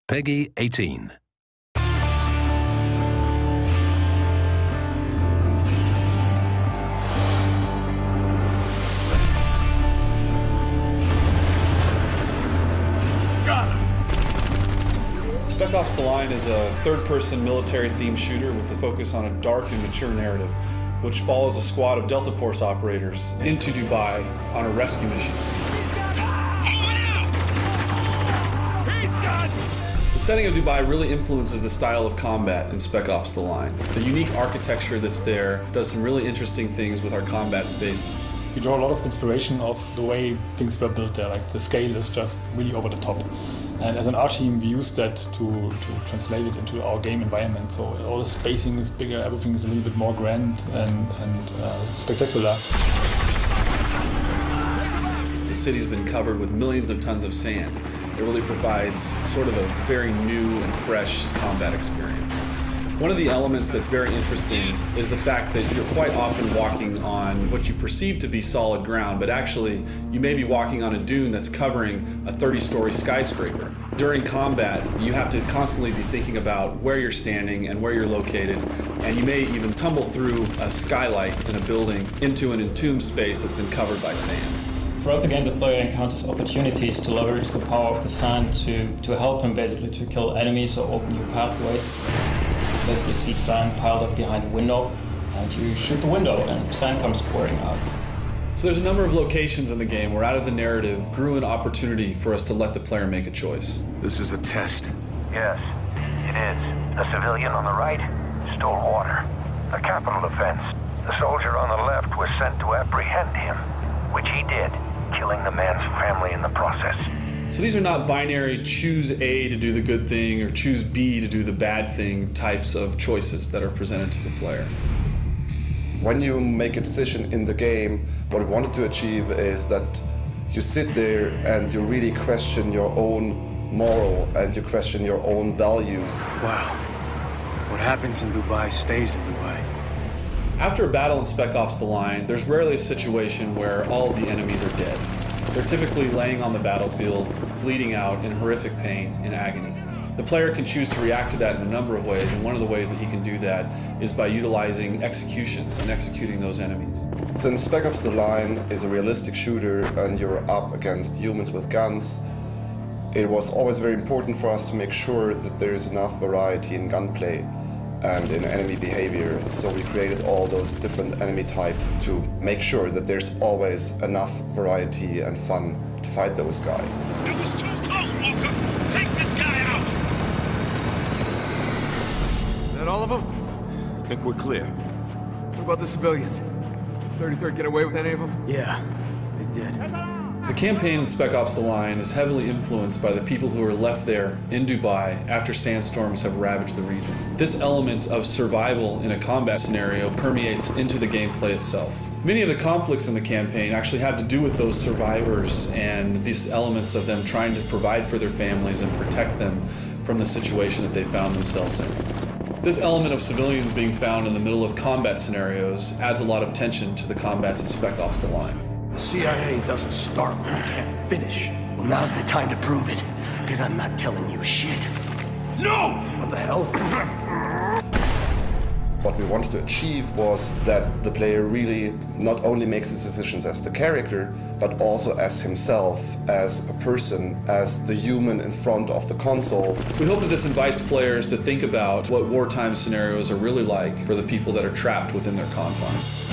Peggy 18. Spec Ops: The Line is a third-person military-themed shooter with a focus on a dark and mature narrative, which follows a squad of Delta Force operators into Dubai on a rescue mission. The setting of Dubai really influences the style of combat in Spec Ops: The Line. The unique architecture that's there does some really interesting things with our combat space. We draw a lot of inspiration of the way things were built there, like the scale is just really over the top. And as an art team, we use that to translate it into our game environment. So all the spacing is bigger, everything is a little bit more grand and spectacular. The city's been covered with millions of tons of sand. It really provides sort of a very new and fresh combat experience. One of the elements that's very interesting is the fact that you're quite often walking on what you perceive to be solid ground, but actually you may be walking on a dune that's covering a 30-story skyscraper. During combat, you have to constantly be thinking about where you're standing and where you're located, and you may even tumble through a skylight in a building into an entombed space that's been covered by sand. Throughout the game, the player encounters opportunities to leverage the power of the sand to help him basically to kill enemies or open new pathways. Basically, you see sand piled up behind a window, and you shoot the window, and sand comes pouring out. So there's a number of locations in the game where, out of the narrative, grew an opportunity for us to let the player make a choice. This is a test. Yes, it is. The civilian on the right stole water. A capital offense. The soldier on the left was sent to apprehend him, which he did, killing the man's family in the process. So these are not binary choose A to do the good thing or choose B to do the bad thing types of choices that are presented to the player. When you make a decision in the game, what we wanted to achieve is that you sit there and you really question your own moral and you question your own values. Wow. What happens in Dubai stays in Dubai. After a battle in Spec Ops: The Line, there's rarely a situation where all of the enemies are dead. They're typically laying on the battlefield, bleeding out in horrific pain and agony. The player can choose to react to that in a number of ways, and one of the ways that he can do that is by utilizing executions and executing those enemies. Since Spec Ops: The Line is a realistic shooter and you're up against humans with guns, it was always very important for us to make sure that there is enough variety in gunplay and in enemy behavior. So we created all those different enemy types to make sure that there's always enough variety and fun to fight those guys. It was too close, Walker! Take this guy out! Is that all of them? I think we're clear. What about the civilians? 33rd get away with any of them? Yeah, they did. The campaign in Spec Ops: The Line is heavily influenced by the people who are left there in Dubai after sandstorms have ravaged the region. This element of survival in a combat scenario permeates into the gameplay itself. Many of the conflicts in the campaign actually had to do with those survivors and these elements of them trying to provide for their families and protect them from the situation that they found themselves in. This element of civilians being found in the middle of combat scenarios adds a lot of tension to the combats in Spec Ops: The Line. The CIA doesn't start when we can't finish. Well, now's the time to prove it, because I'm not telling you shit. No! What the hell? What we wanted to achieve was that the player really not only makes his decisions as the character, but also as himself, as a person, as the human in front of the console. We hope that this invites players to think about what wartime scenarios are really like for the people that are trapped within their confines.